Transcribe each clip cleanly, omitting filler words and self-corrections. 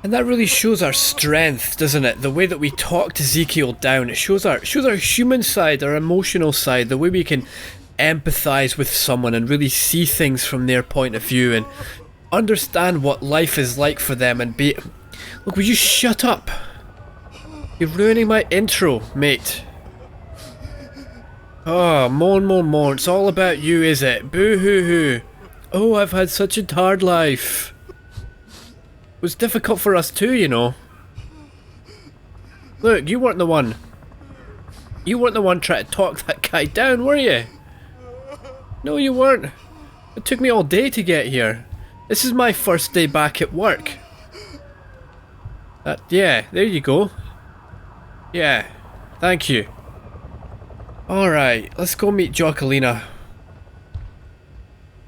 And that really shows our strength, doesn't it? The way that we talked Ezekiel down, it shows our human side, our emotional side, the way we can empathize with someone and really see things from their point of view and understand what life is like for them and be... Look, would you shut up? You're ruining my intro, mate. Oh, moan, moan, moan. It's all about you, is it? Boo-hoo-hoo. Oh, I've had such a hard life. It was difficult for us too, you know. Look, you weren't the one. You weren't the one trying to talk that guy down, were you? No, you weren't. It took me all day to get here. This is my first day back at work. Yeah, there you go. Yeah, thank you. Alright, let's go meet Jocalina.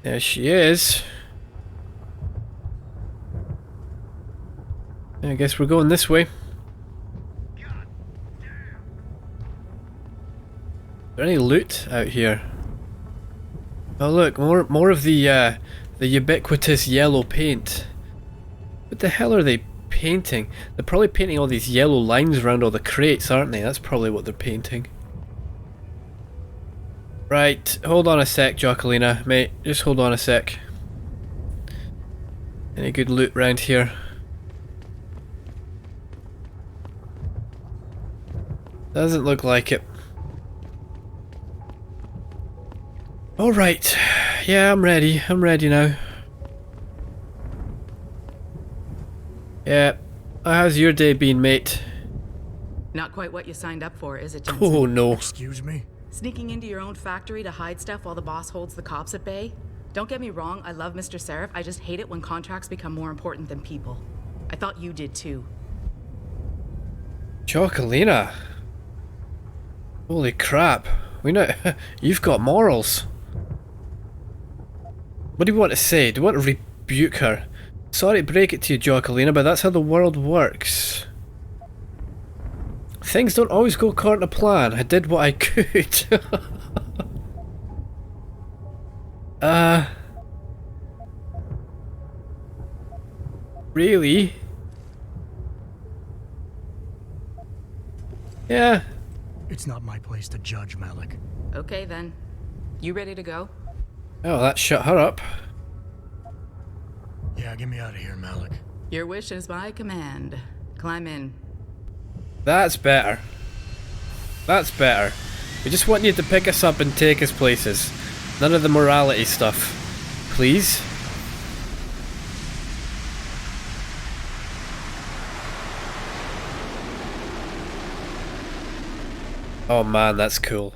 There she is. I guess we're going this way. Is there any loot out here? Oh look, more of the ubiquitous yellow paint. What the hell are they painting? They're probably painting all these yellow lines around all the crates, aren't they? That's probably what they're painting. Right, hold on a sec, Jocalina, mate. Just hold on a sec. Any good loot around here? Doesn't look like it. Alright. Yeah, I'm ready. I'm ready now. Yeah. How's your day been, mate? Not quite what you signed up for, is it, Jensen? Oh, no. Excuse me? Sneaking into your own factory to hide stuff while the boss holds the cops at bay? Don't get me wrong, I love Mr. Seraph. I just hate it when contracts become more important than people. I thought you did too. Jocalina. Holy crap. We know you've got morals. What do you want to say? Do you want to rebuke her? Sorry to break it to you, Jocalina, but that's how the world works. Things don't always go according to plan. I did what I could. Really? Yeah. It's not my place to judge, Malik. Okay then. You ready to go? Oh, that shut her up. Yeah, get me out of here, Malik. Your wish is my command. Climb in. That's better. That's better. We just want you to pick us up and take us places. None of the morality stuff. Please? Oh man, that's cool.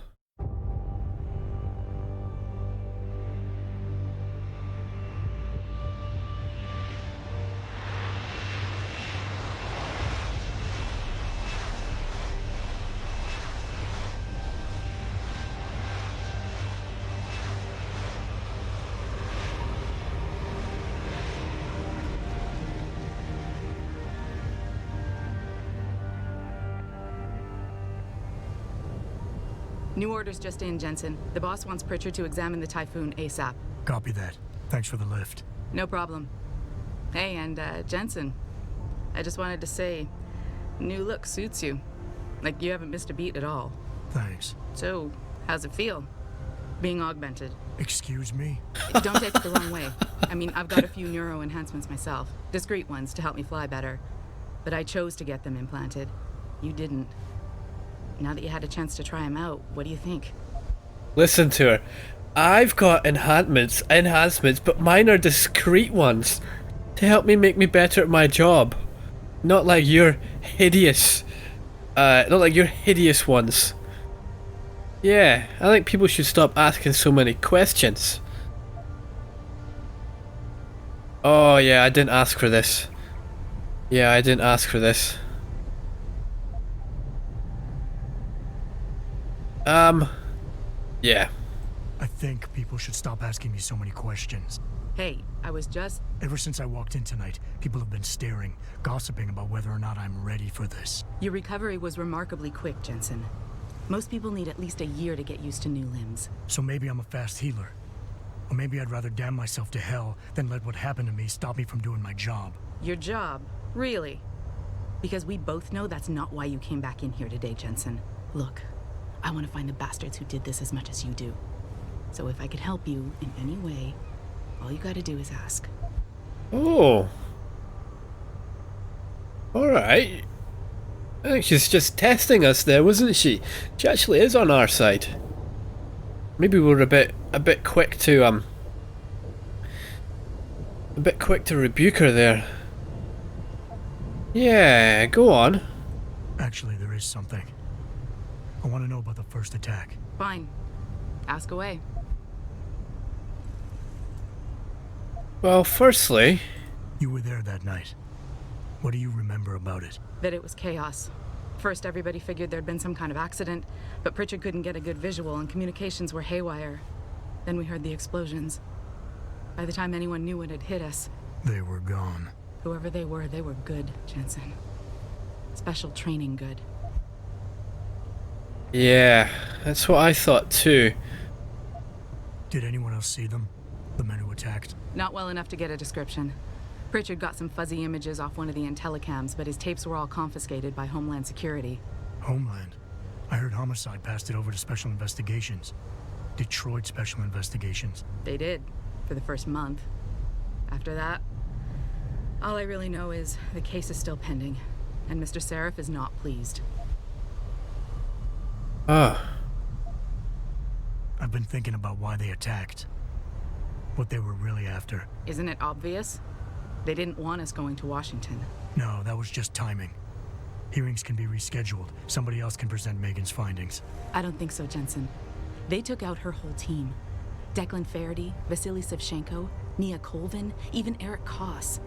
New orders just in, Jensen. The boss wants Pritchard to examine the Typhoon ASAP. Copy that. Thanks for the lift. No problem. Hey, and Jensen, I just wanted to say, new look suits you. Like you haven't missed a beat at all. Thanks. So, how's it feel? Being augmented. Excuse me? Don't take it the wrong way. I mean, I've got a few neuro enhancements myself. Discreet ones to help me fly better. But I chose to get them implanted. You didn't. Now that you had a chance to try them out, what do you think? Listen to her. I've got enhancements, but mine are discreet ones to help me make me better at my job. Not like your hideous, ones. Yeah, I think people should stop asking so many questions. Oh yeah, I didn't ask for this. Yeah, I didn't ask for this. Yeah. I think people should stop asking me so many questions. Hey, I was just... Ever since I walked in tonight, people have been staring, gossiping about whether or not I'm ready for this. Your recovery was remarkably quick, Jensen. Most people need at least a year to get used to new limbs. So maybe I'm a fast healer. Or maybe I'd rather damn myself to hell than let what happened to me stop me from doing my job. Your job Really? Because we both know that's not why you came back in here today, Jensen. Look, I want to find the bastards who did this as much as you do. So if I could help you in any way, all you gotta do is ask. Oh. Alright. I think she's just testing us there, wasn't she? She actually is on our side. Maybe we're a bit quick to rebuke her there. Yeah, go on. Actually, there is something. I want to know about the first attack. Fine. Ask away. Well, firstly... You were there that night. What do you remember about it? That it was chaos. First, everybody figured there'd been some kind of accident, but Pritchard couldn't get a good visual and communications were haywire. Then we heard the explosions. By the time anyone knew what had hit us... They were gone. Whoever they were good, Jensen. Special training good. Yeah, that's what I thought too. Did anyone else see them? The men who attacked? Not well enough to get a description. Pritchard got some fuzzy images off one of the intellicams, but his tapes were all confiscated by Homeland Security. Homeland? I heard Homicide passed it over to Special Investigations. Detroit Special Investigations. They did, for the first month. After that, all I really know is the case is still pending, and Mr. Seraph is not pleased. Ah. I've been thinking about why they attacked. What they were really after. Isn't it obvious? They didn't want us going to Washington. No, that was just timing. Hearings can be rescheduled. Somebody else can present Megan's findings. I don't think so, Jensen. They took out her whole team. Declan Faraday, Vasily Savchenko, Nia Colvin, even Eric Koss.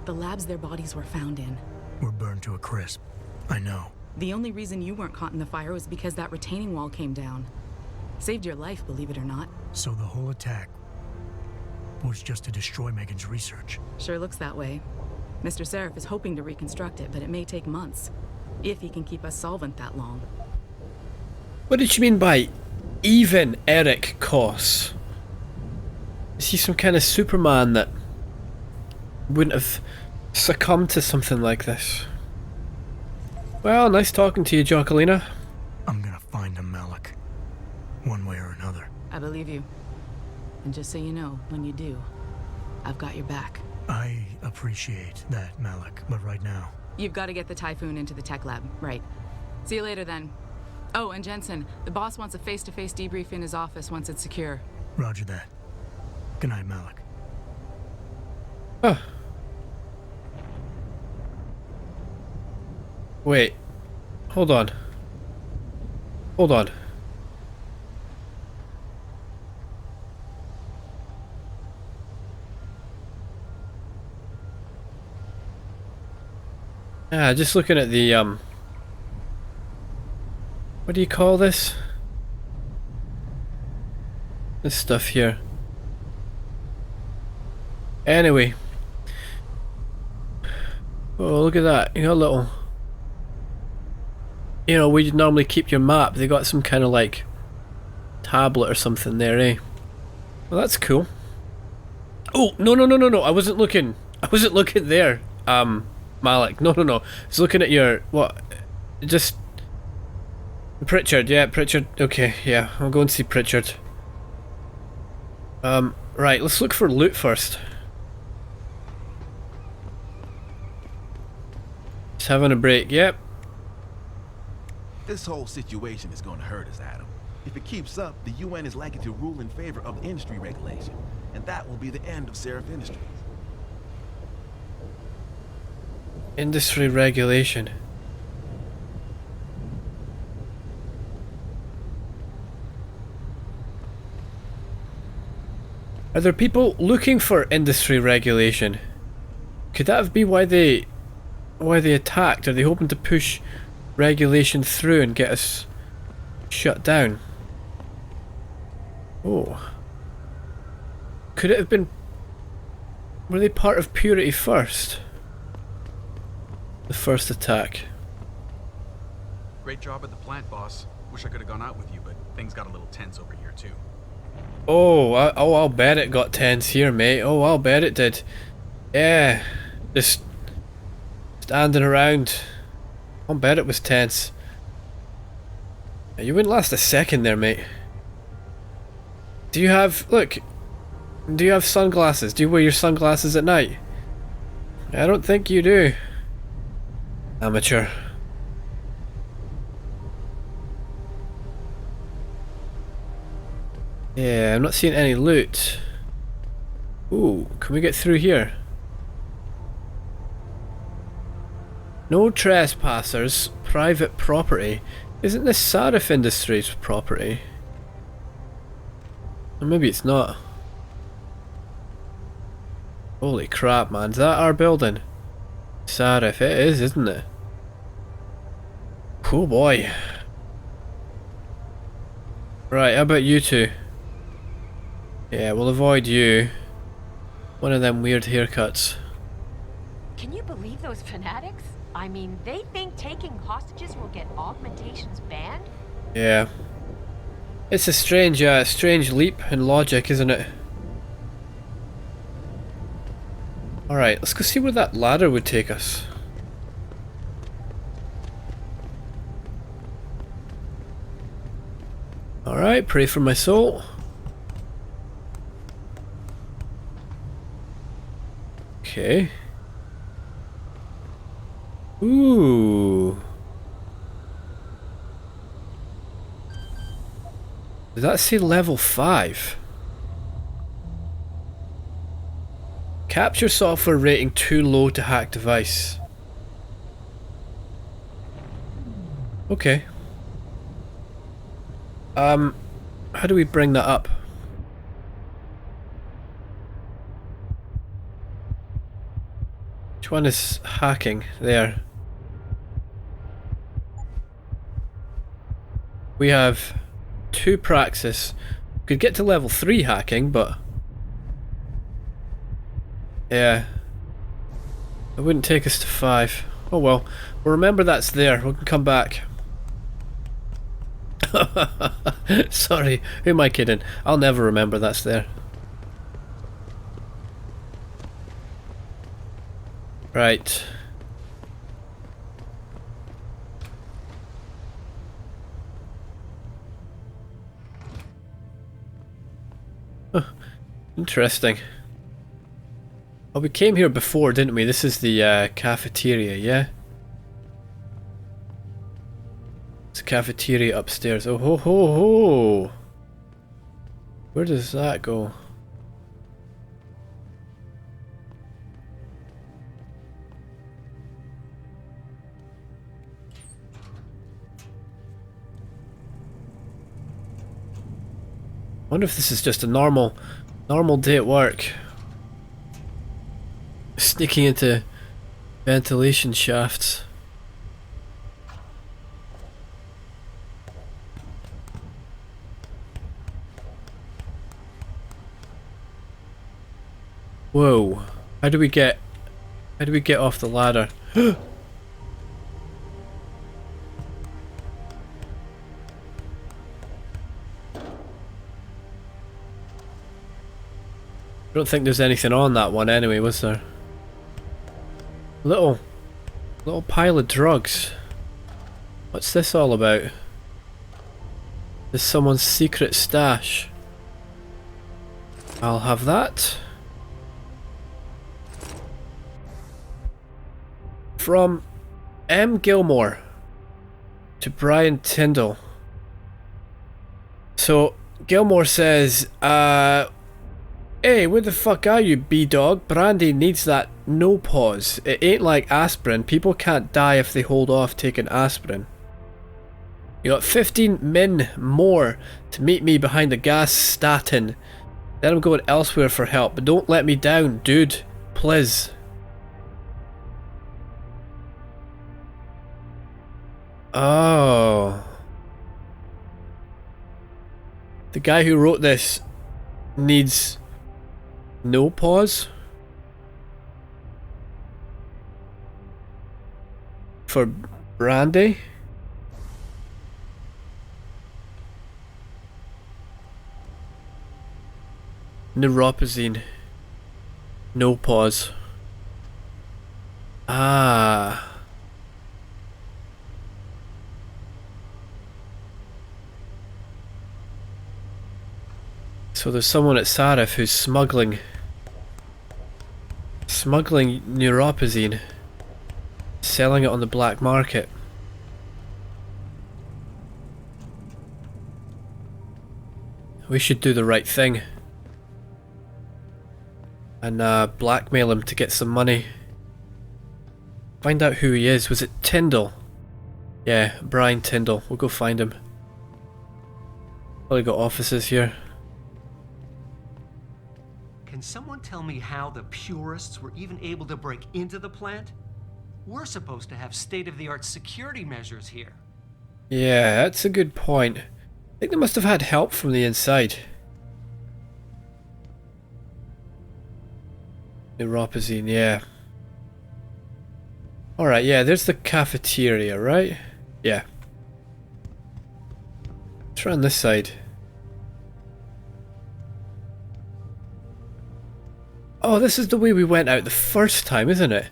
The labs their bodies were found in. We're burned to a crisp. I know. The only reason you weren't caught in the fire was because that retaining wall came down. Saved your life, believe it or not. So the whole attack was just to destroy Megan's research. Sure looks that way. Mr. Seraph is hoping to reconstruct it, but it may take months. If he can keep us solvent that long. What did she mean by even Eric Koss? Is he some kind of Superman that wouldn't have succumbed to something like this? Well, nice talking to you, Jacquelina. I'm gonna find him, Malik. One way or another. I believe you. And just so you know, when you do, I've got your back. I appreciate that, Malik, but right now... You've got to get the Typhoon into the tech lab, right. See you later then. Oh, and Jensen, the boss wants a face-to-face debrief in his office once it's secure. Roger that. Good night, Malik. Huh. Wait. Hold on. Hold on. Just looking at the, what do you call this? This stuff here. Anyway. Oh, look at that. You got a little... You know, where you'd normally keep your map, they got some kind of like tablet or something there, eh? Well, that's cool. Oh, no, I wasn't looking there, Malik. No. I was looking at your, what? Just... Pritchard, yeah, Pritchard. Okay, yeah, I'll go and see Pritchard. Right, let's look for loot first. Just having a break, yep. This whole situation is going to hurt us, Adam. If it keeps up, the UN is likely to rule in favor of industry regulation, and that will be the end of Seraph Industries. Industry regulation. Are there people looking for industry regulation? Could that be why they attacked? Are they hoping to push regulation through and get us shut down? Oh. Could it have been... Were they part of Purity first? The first attack. Great job at the plant, boss. Wish I could have gone out with you, but things got a little tense over here, too. Oh, I'll bet it got tense here, mate. Oh, I'll bet it did. Yeah. Just standing around. I bet it was tense. You wouldn't last a second there, mate. Do you have... Look. Do you have sunglasses? Do you wear your sunglasses at night? I don't think you do. Amateur. Yeah, I'm not seeing any loot. Ooh, can we get through here? No trespassers, private property. Isn't this Sarif Industries property? Or maybe it's not. Holy crap, man. Is that our building? Sarif, it is, isn't it? Oh boy. Right, how about you two? Yeah, we'll avoid you. One of them weird haircuts. Can you believe those fanatics? I mean, they think taking hostages will get augmentations banned? Yeah. It's a strange leap in logic, isn't it? Alright, let's go see where that ladder would take us. Alright, pray for my soul. Okay. Ooh. Does that say level 5? Capture software rating too low to hack device. Okay. How do we bring that up? Which one is hacking? There. We have 2 praxis. Could get to level 3 hacking, but yeah, it wouldn't take us to 5. Oh well, we'll remember that's there. We can come back. Sorry, who am I kidding? I'll never remember that's there. Right. Huh. Interesting. Oh, we came here before, didn't we? This is the cafeteria, yeah? It's a cafeteria upstairs. Oh ho ho ho! Where does that go? I wonder if this is just a normal day at work. Sneaking into ventilation shafts. Whoa. How do we get off the ladder? I don't think there's anything on that one anyway, was there? Little pile of drugs. What's this all about? There's someone's secret stash. I'll have that. From M. Gilmore to Brian Tyndall. So Gilmore says, hey, where the fuck are you, B-Dog? Brandy needs that no pause. It ain't like aspirin. People can't die if they hold off taking aspirin. You got 15 min more to meet me behind the gas statin. Then I'm going elsewhere for help, but don't let me down, dude. Please. Oh. The guy who wrote this needs no pause for brandy. Neuropazine. No pause. Ah. So there's someone at Sarif who's smuggling neuropazine, selling it on the black market. We should do the right thing and blackmail him to get some money. Find out who he is. Was it Tyndall? Yeah, Brian Tyndall. We'll go find him. Probably got offices here. Can someone tell me how the purists were even able to break into the plant? We're supposed to have state-of-the-art security measures here. Yeah, that's a good point. I think they must have had help from the inside. Neuropazine, yeah. Alright, yeah, there's the cafeteria, right? Yeah. Let's run this side. Oh, this is the way we went out the first time, isn't it?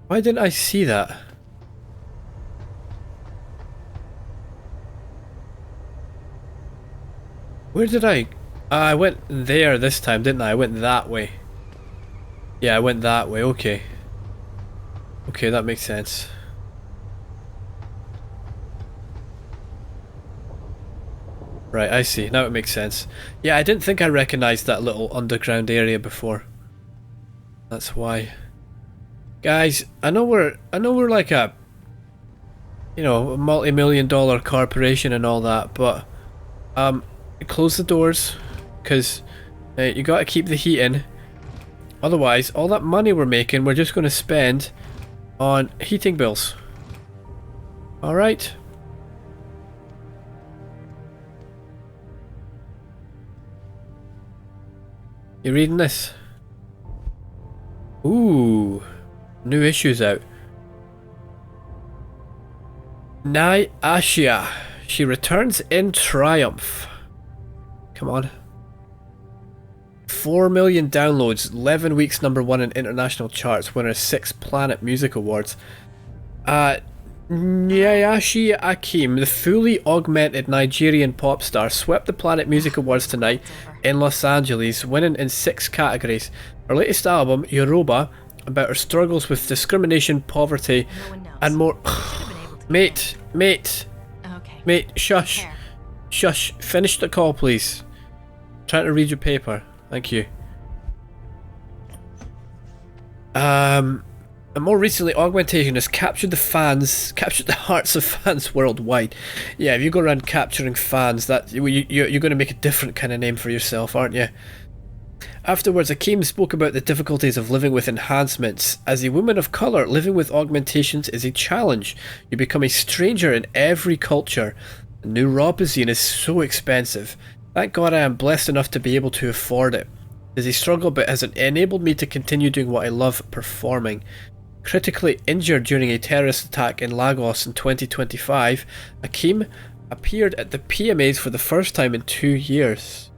Why didn't I see that? Where did I... I went there this time, didn't I? I went that way. Yeah, I went that way, okay. Okay, that makes sense. Right, I see. Now it makes sense. Yeah, I didn't think I recognized that little underground area before. That's why. Guys, I know we're like a, you know, a multi-million-dollar corporation and all that, but close the doors, because you got to keep the heat in. Otherwise, all that money we're making, we're just going to spend on heating bills. Alright. You reading this? Ooh. New issues out. Nai Ashia. She returns in triumph. Come on. 4 million downloads, 11 weeks #1 in international charts, winner 6 Planet Music Awards. Nyashi Akim, the fully augmented Nigerian pop star, swept the Planet Music Awards tonight in Los Angeles, winning in 6 categories. Her latest album, Yoruba, about her struggles with discrimination, poverty, and more. Mate, shush. Shush, finish the call, please. I'm trying to read your paper. Thank you. And more recently, augmentation has captured the hearts of fans worldwide. Yeah, if you go around capturing fans, that you're going to make a different kind of name for yourself, aren't you? Afterwards, Akeem spoke about the difficulties of living with enhancements. As a woman of colour, living with augmentations is a challenge. You become a stranger in every culture. Neuropazine is so expensive. Thank God I am blessed enough to be able to afford it. It is a struggle, but has enabled me to continue doing what I love, performing. Critically injured during a terrorist attack in Lagos in 2025, Akeem appeared at the PMAs for the first time in 2 years.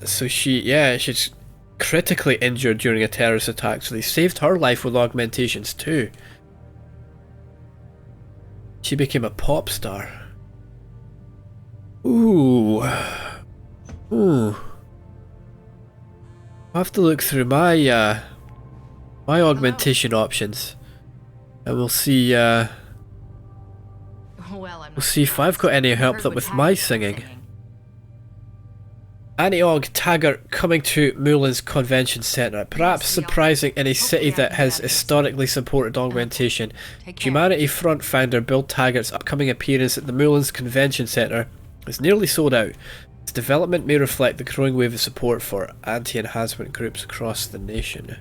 So she's critically injured during a terrorist attack, so they saved her life with augmentations too. She became a pop star. Ooh. I'll have to look through my my augmentation options, and we'll see we'll see if I've got any help that with my singing. Anti-Aug Taggart coming to Mulan's Convention Centre, perhaps surprising in a city that has historically supported augmentation. Humanity Front founder Bill Taggart's upcoming appearance at the Mulan's Convention Centre is nearly sold out. Its development may reflect the growing wave of support for anti-enhancement groups across the nation.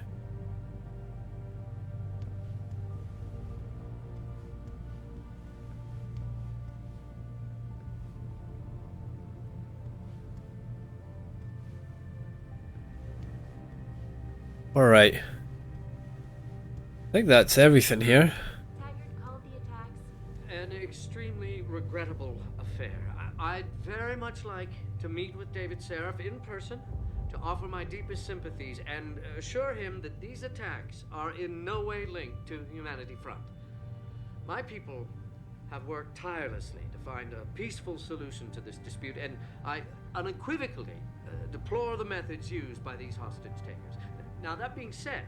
Alright. I think that's everything here. Taggart called the attacks An extremely regrettable affair. I'd very much like to meet with David Seraph in person to offer my deepest sympathies and assure him that these attacks are in no way linked to Humanity Front. My people have worked tirelessly to find a peaceful solution to this dispute, and I unequivocally deplore the methods used by these hostage takers. Now, that being said,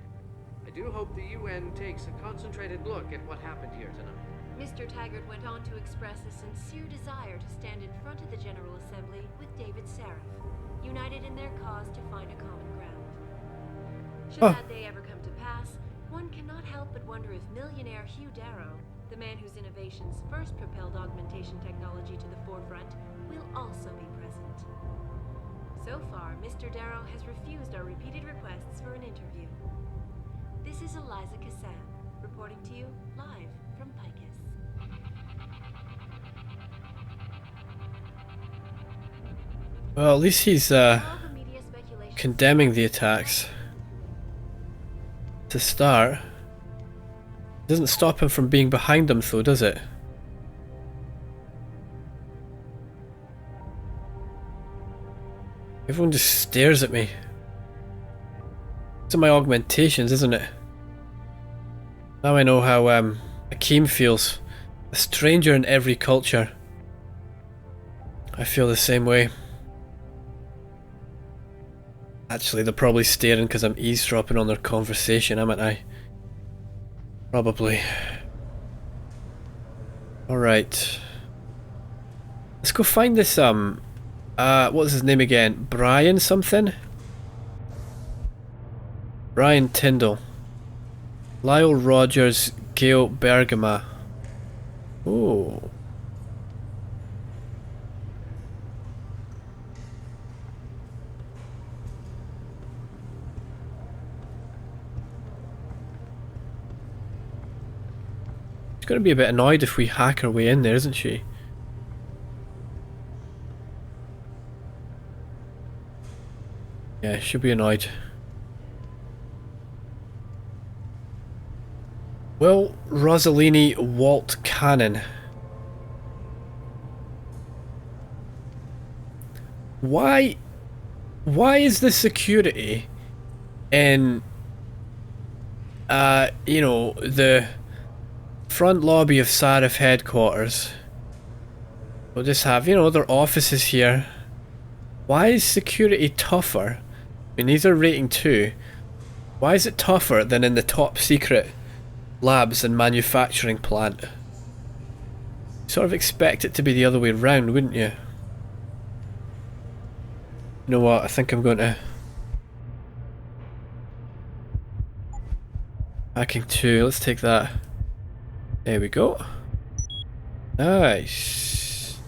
I do hope the UN takes a concentrated look at what happened here tonight. Mr. Taggart went on to express a sincere desire to stand in front of the General Assembly with David Seraph, united in their cause to find a common ground. Should that day ever come to pass, one cannot help but wonder if millionaire Hugh Darrow, the man whose innovations first propelled augmentation technology to the forefront, will also be present. So far, Mr. Darrow has refused our repeated requests for an interview. This is Eliza Cassan, reporting to you live from Picus. Well, at least he's All the media speculation condemning the attacks. To start. Doesn't stop him from being behind them though, does it? Everyone just stares at me. These are my augmentations, isn't it? Now I know how Akeem feels. A stranger in every culture. I feel the same way. Actually, they're probably staring because I'm eavesdropping on their conversation, haven't I? Probably. Alright. Let's go find this, what's his name again? Brian something? Brian Tyndall. Lyle Rogers, Gail Bergama. Oh. She's going to be a bit annoyed if we hack our way in there, isn't she? Yeah, she'll be annoyed. Will Rossellini Walt Cannon. Why is the security in you know, the front lobby of Sarif headquarters? We'll just have, you know, their offices here. Why is security tougher? I mean, these are rating 2. Why is it tougher than in the top secret labs and manufacturing plant? Sort of expect it to be the other way around, wouldn't you? You know what, I think I'm going to... Hacking 2, let's take that. There we go. Nice.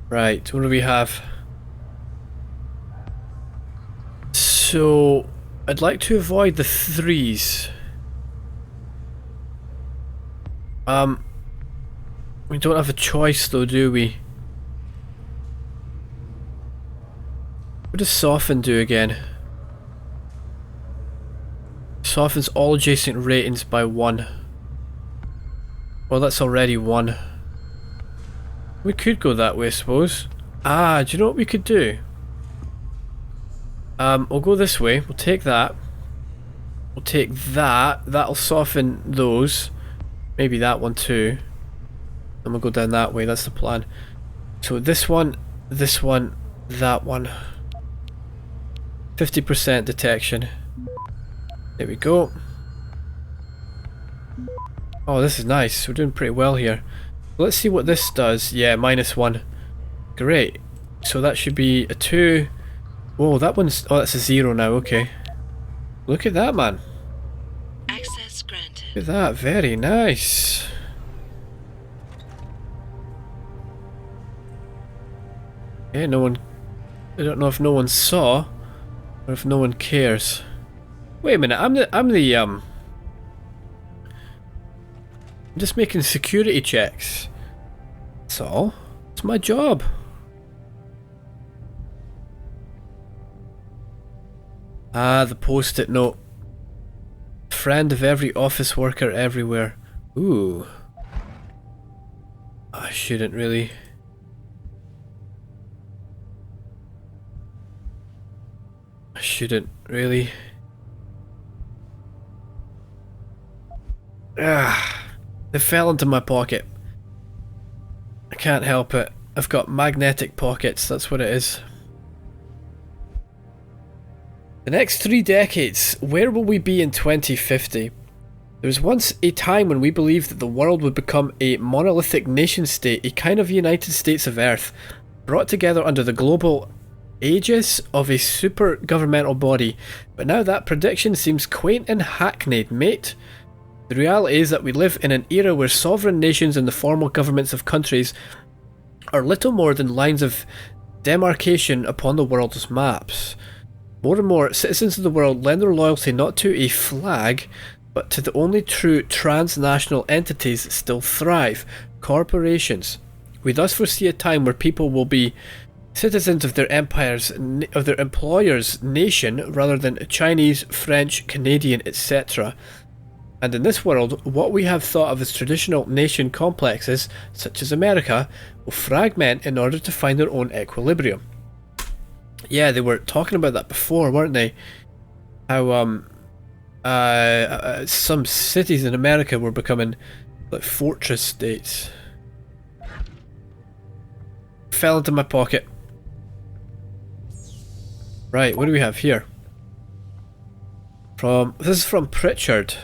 Right, what do we have? So, I'd like to avoid the 3s. We don't have a choice though, do we? What does soften do again? Softens all adjacent ratings by 1. Well, that's already 1. We could go that way, I suppose. Ah, do you know what we could do? We'll go this way. We'll take that. We'll take that. That'll soften those. Maybe that one too. And we'll go down that way. That's the plan. So this one, that one. 50% detection. There we go. Oh, this is nice. We're doing pretty well here. Let's see what this does. Yeah, -1. Great. So that should be a 2. Whoa, that one's... Oh, that's a 0 now. Okay. Look at that, man. Access granted. Look at that. Very nice. Yeah, no one... I don't know if no one saw or if no one cares. Wait a minute. I'm just making security checks. That's all. It's my job. Ah, the post-it note. Friend of every office worker everywhere. Ooh. I shouldn't really. shouldn't, really. They fell into my pocket. I can't help it. I've got magnetic pockets, that's what it is. The next 3 decades, where will we be in 2050? There was once a time when we believed that the world would become a monolithic nation state, a kind of United States of Earth, brought together under the global aegis of a super governmental body. But now that prediction seems quaint and hackneyed, mate. The reality is that we live in an era where sovereign nations and the formal governments of countries are little more than lines of demarcation upon the world's maps. More and more, citizens of the world lend their loyalty not to a flag, but to the only true transnational entities that still thrive, corporations. We thus foresee a time where people will be citizens of their empires, of their employer's nation, rather than Chinese, French, Canadian, etc. And in this world, what we have thought of as traditional nation complexes, such as America, will fragment in order to find their own equilibrium. Yeah, they were talking about that before, weren't they? How some cities in America were becoming like fortress states. Fell into my pocket. Right, what do we have here? This is from Pritchard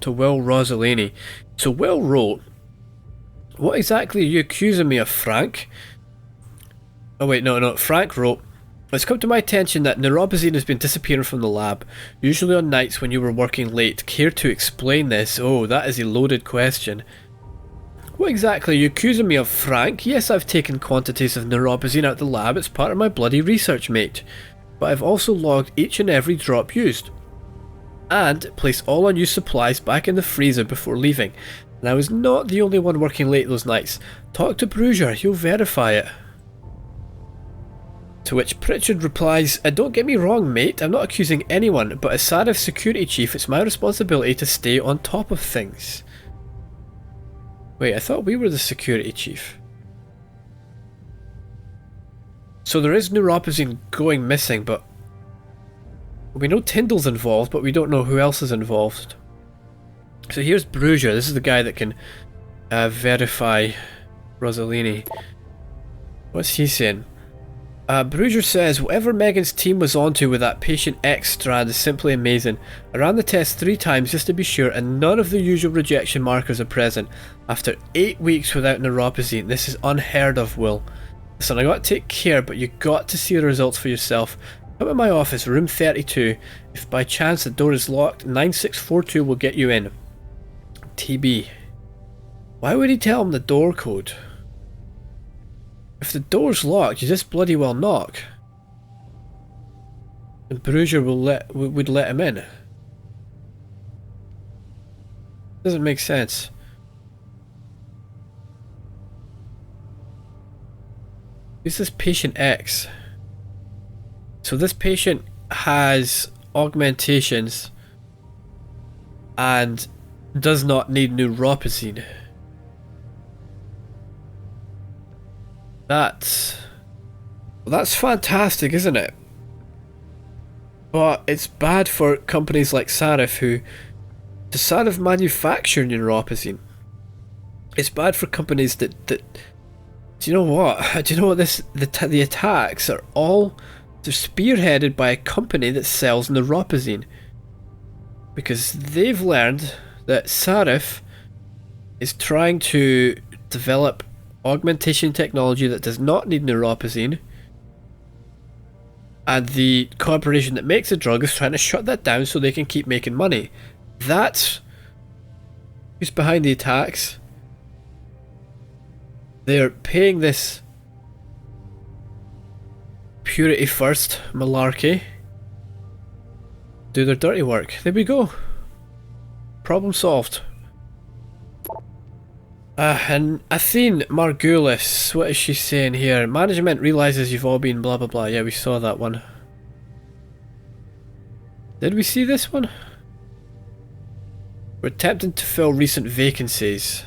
to Will Rossellini. So Will wrote, "What exactly are you accusing me of, Frank?" Oh wait, no, Frank wrote, "It's come to my attention that neuropozyne has been disappearing from the lab, usually on nights when you were working late. Care to explain this?" Oh, that is a loaded question. "What exactly are you accusing me of, Frank? Yes, I've taken quantities of neuropozyne out of the lab, it's part of my bloody research, mate. But I've also logged each and every drop used, and placed all unused supplies back in the freezer before leaving. And I was not the only one working late those nights. Talk to Bruger, he'll verify it." To which Pritchard replies, "Don't get me wrong, mate, I'm not accusing anyone, but as Sarif's security chief, it's my responsibility to stay on top of things." Wait, I thought we were the security chief. So there is neuropozyne going missing, but we know Tyndall's involved, but we don't know who else is involved. So here's Bruger, this is the guy that can verify Rossellini. What's he saying? Bruger says, "Whatever Megan's team was onto with that patient X strand is simply amazing. I ran the test 3 times just to be sure, and none of the usual rejection markers are present. After 8 weeks without neuropozyne, this is unheard of, Will. Listen, I gotta take care, but you got to see the results for yourself. Come to my office, room 32. If by chance the door is locked, 9642 will get you in. TB." Why would he tell him the door code? If the door's locked, you just bloody well knock. And Bruger would let him in. Doesn't make sense. Who's this patient X? So this patient has augmentations and does not need neuropozyne. That's fantastic, isn't it? But it's bad for companies like Sarif who... Does Sarif manufacture neuropozyne? It's bad for companies that... Do you know what? Do you know what this... The attacks are all... They're spearheaded by a company that sells neuropozyne. Because they've learned that Sarif is trying to develop augmentation technology that does not need neuropozyne, and the corporation that makes the drug is trying to shut that down so they can keep making money. That's who's behind the attacks. They're paying this purity first malarkey do their dirty work. There we go. Problem solved. And Athene Margulis, what is she saying here? Management realizes you've all been blah blah blah. Yeah, we saw that one. Did we see this one? We're attempting to fill recent vacancies.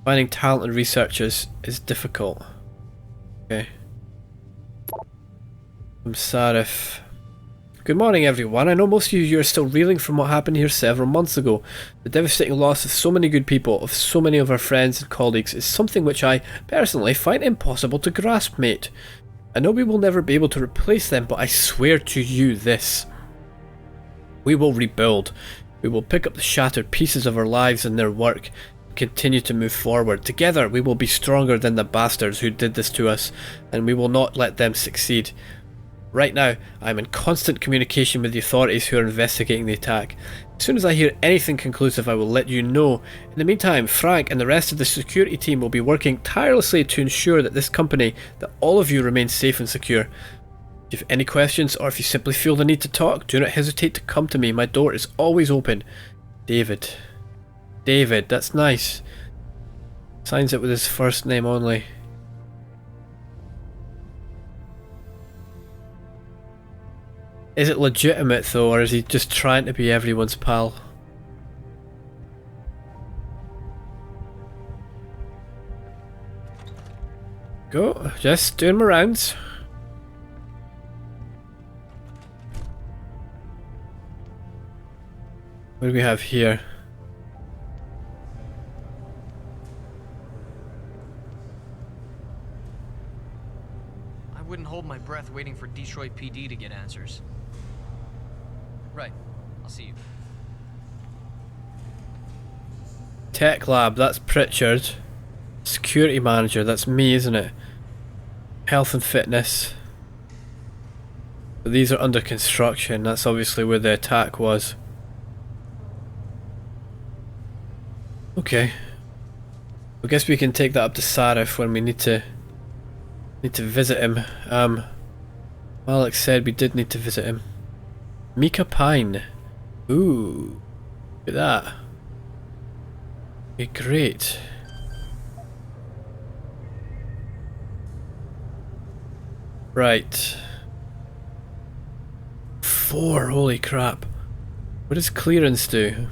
Finding talented researchers is difficult. Okay. From Sarif. Good morning, everyone. I know most of you are still reeling from what happened here several months ago. The devastating loss of so many good people, of so many of our friends and colleagues, is something which I, personally, find impossible to grasp, mate. I know we will never be able to replace them, but I swear to you this. We will rebuild. We will pick up the shattered pieces of our lives and their work, and continue to move forward. Together, we will be stronger than the bastards who did this to us, and we will not let them succeed. Right now, I am in constant communication with the authorities who are investigating the attack. As soon as I hear anything conclusive, I will let you know. In the meantime, Frank and the rest of the security team will be working tirelessly to ensure that this company, that all of you remain safe and secure. If you have any questions, or if you simply feel the need to talk, do not hesitate to come to me. My door is always open. David. David, that's nice. Signs it with his first name only. Is it legitimate though, or is he just trying to be everyone's pal? Go, just doing my rounds. What do we have here? I wouldn't hold my breath waiting for Detroit PD to get answers. Right. I'll see you. Tech lab, that's Pritchard. Security manager, that's me, isn't it? Health and fitness. But these are under construction, that's obviously where the attack was. Okay. I guess we can take that up to Sarif when we need to visit him. Alex said we did need to visit him. Mika Pine. Ooh. Look at that. Okay, great. Right. 4, holy crap. What does clearance do?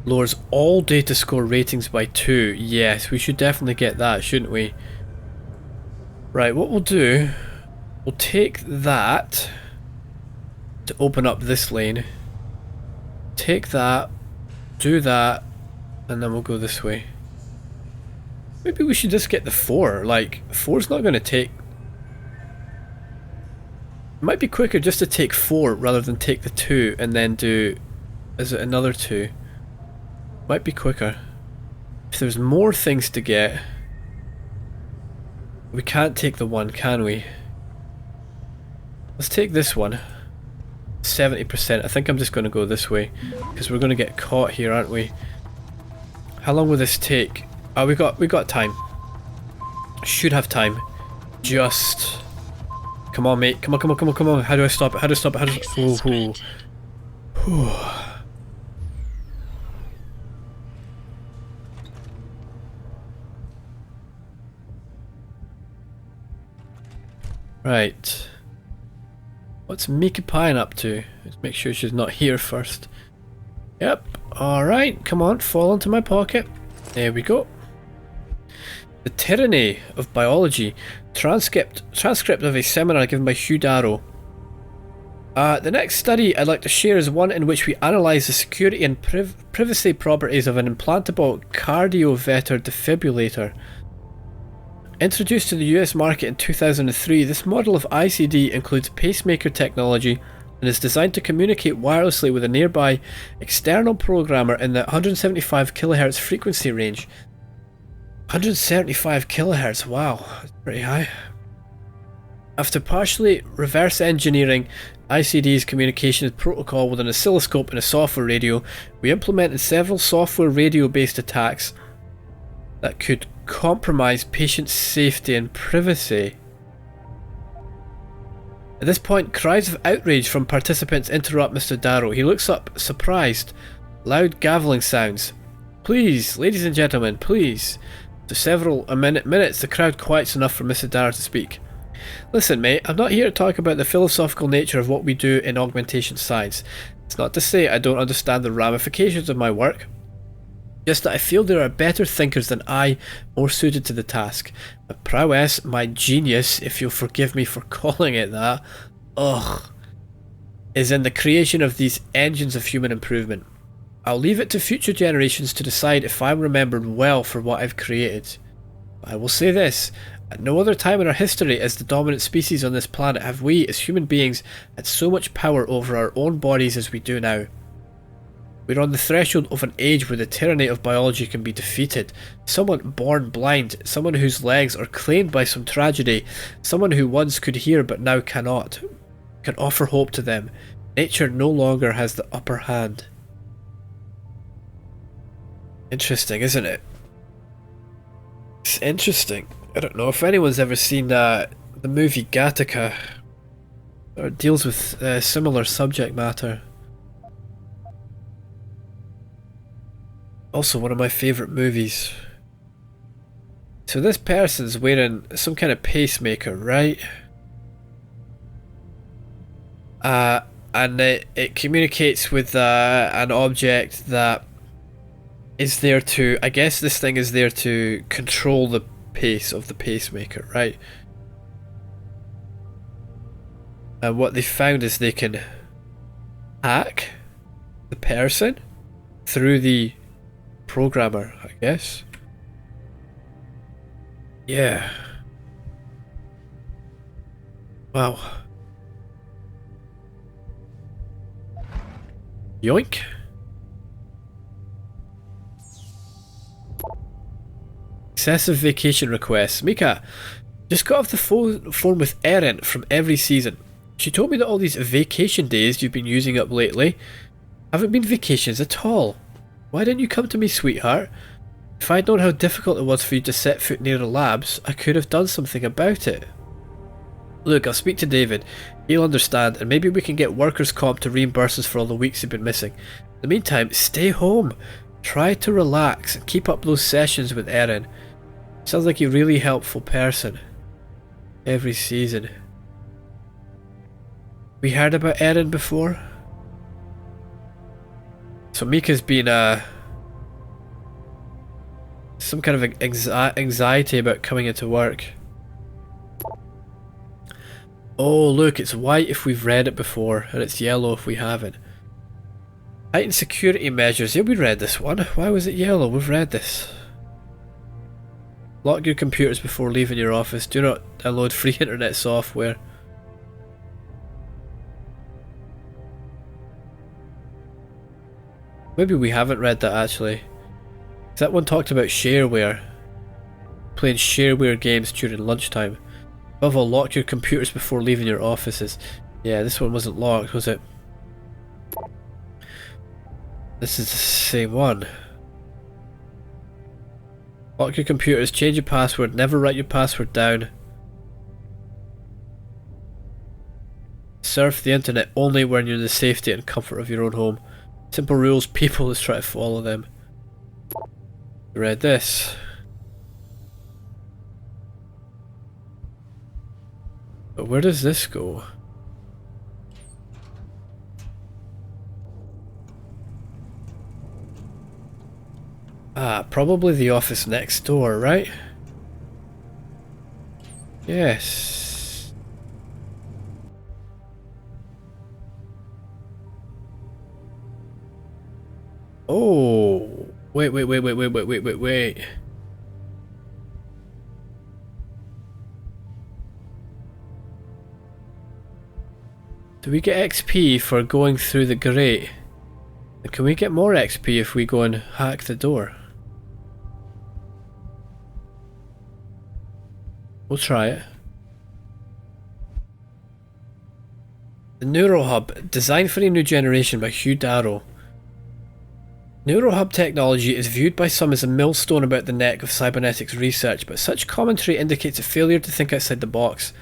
Lowers all data score ratings by 2. Yes, we should definitely get that, shouldn't we? Right, what we'll do, we'll take that to open up this lane. Take that, do that, and then we'll go this way. Maybe we should just get the 4. Like, 4's not going to take... It might be quicker just to take 4 rather than take the 2 and then do... Is it another 2? Might be quicker. If there's more things to get... We can't take the 1, can we? Let's take this one. 70%. I think I'm just going to go this way because we're going to get caught here, aren't we? How long will this take? Oh, we got time. Should have time. Just come on, mate. Come on. How do I stop it? How do I stop it? Right. What's Mika Pine up to? Let's make sure she's not here first. Yep. Alright, come on, fall into my pocket. There we go. The Tyranny of Biology. Transcript of a seminar given by Hugh Darrow. The next study I'd like to share is one in which we analyse the security and privacy properties of an implantable cardioverter defibrillator. Introduced to the US market in 2003, this model of ICD includes pacemaker technology and is designed to communicate wirelessly with a nearby external programmer in the 175 kHz frequency range. 175 kHz, wow, that's pretty high. After partially reverse engineering ICD's communications protocol with an oscilloscope and a software radio, we implemented several software radio-based attacks that could compromise patient safety and privacy. At this point, cries of outrage from participants interrupt Mr. Darrow. He looks up, surprised. Loud gaveling sounds. Please, ladies and gentlemen, please. To several minutes, the crowd quiets enough for Mr. Darrow to speak. Listen, mate, I'm not here to talk about the philosophical nature of what we do in augmentation science. It's not to say I don't understand the ramifications of my work. Just that I feel there are better thinkers than I, more suited to the task. My prowess, my genius, if you'll forgive me for calling it that, is in the creation of these engines of human improvement. I'll leave it to future generations to decide if I'm remembered well for what I've created. But I will say this, at no other time in our history as the dominant species on this planet have we, as human beings, had so much power over our own bodies as we do now. We're on the threshold of an age where the tyranny of biology can be defeated. Someone born blind, someone whose legs are claimed by some tragedy, someone who once could hear but now cannot, can offer hope to them. Nature no longer has the upper hand. Interesting, isn't it? It's interesting. I don't know if anyone's ever seen the movie Gattaca, or deals with similar subject matter. Also one of my favourite movies. So this person's wearing some kind of pacemaker, right? And it communicates with an object that is there to, I guess this thing is there to control the pace of the pacemaker, right? And what they found is they can hack the person through the programmer, I guess. Yeah. Wow. Yoink. Excessive vacation requests. Mika, just got off the phone with Erin from every season. She told me that all these vacation days you've been using up lately haven't been vacations at all. Why didn't you come to me, sweetheart? If I'd known how difficult it was for you to set foot near the labs, I could have done something about it. Look, I'll speak to David. He'll understand, and maybe we can get workers' comp to reimburse us for all the weeks you've been missing. In the meantime, stay home. Try to relax and keep up those sessions with Erin. Sounds like a really helpful person. Every season. We heard about Erin before? So Mika's been some kind of anxiety about coming into work. Oh look, it's white if we've read it before, and it's yellow if we haven't. Heightened security measures. Yeah, we read this one. Why was it yellow? We've read this. Lock your computers before leaving your office. Do not download free internet software. Maybe we haven't read that actually. That one talked about shareware. Playing shareware games during lunchtime. Above all, lock your computers before leaving your offices. Yeah, this one wasn't locked, was it? This is the same one. Lock your computers, change your password, never write your password down. Surf the internet only when you're in the safety and comfort of your own home. Simple rules, people, let's try to follow them. Read this. But where does this go? Ah, probably the office next door, right? Yes. Oh, wait. Do we get XP for going through the grate? And can we get more XP if we go and hack the door? We'll try it. The Neurohub, designed for a new generation by Hugh Darrow. Neurohub technology is viewed by some as a millstone about the neck of cybernetics research, but such commentary indicates a failure to think outside the box.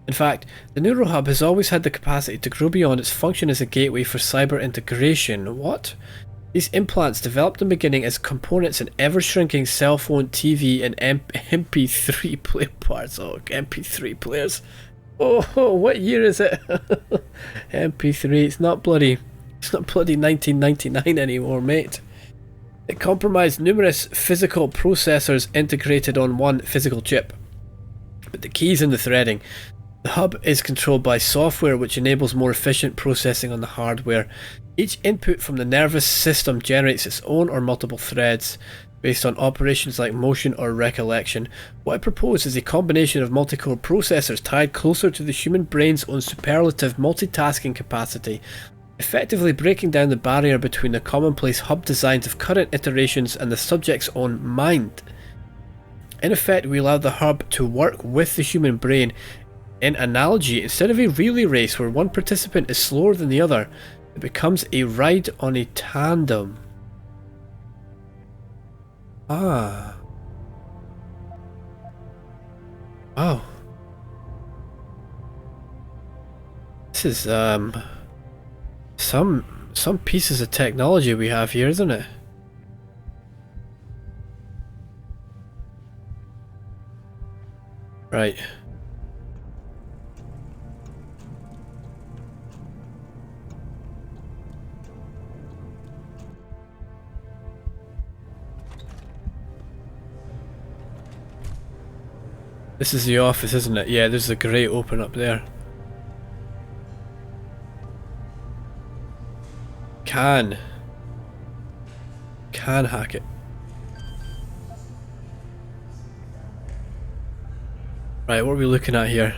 In fact, the Neurohub has always had the capacity to grow beyond its function as a gateway for cyber integration. What? These implants developed in the beginning as components in ever-shrinking cell phone, TV and MP3 player parts. Oh, MP3 players. Oh, what year is it? MP3, it's not bloody 1999 anymore, mate. It comprised numerous physical processors integrated on one physical chip. But the key is in the threading. The hub is controlled by software which enables more efficient processing on the hardware. Each input from the nervous system generates its own or multiple threads based on operations like motion or recollection. What I propose is a combination of multi-core processors tied closer to the human brain's own superlative multitasking capacity, effectively breaking down the barrier between the commonplace hub designs of current iterations and the subject's own mind. In effect, we allow the hub to work with the human brain. In analogy, instead of a relay race where one participant is slower than the other, it becomes a ride on a tandem. Ah. Oh. This is some pieces of technology we have here, isn't it? Right. This is the office, isn't it? Yeah, there's a grate open up there. Can hack it. Right, what are we looking at here?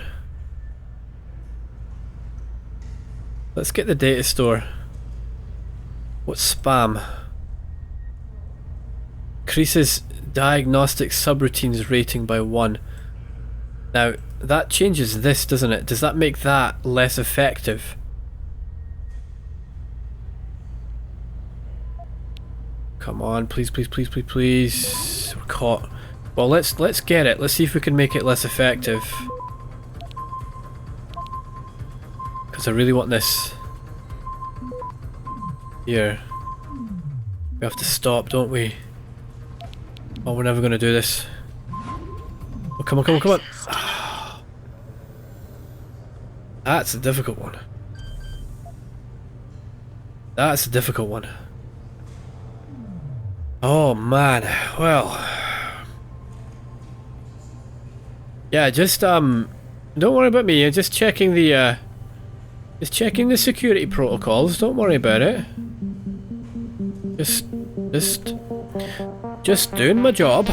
Let's get the data store. What's spam? Increases diagnostic subroutines rating by 1. Now, that changes this, doesn't it? Does that make that less effective? Come on, please, please, please, please, please. We're caught. Well, let's get it. Let's see if we can make it less effective. Because I really want this. Here. We have to stop, don't we? Oh, we're never going to do this. Oh, come on, come on, come on. That's a difficult one. That's a difficult one. Oh man, well. Yeah, just don't worry about me. I'm just checking the security protocols. Don't worry about it. Just doing my job.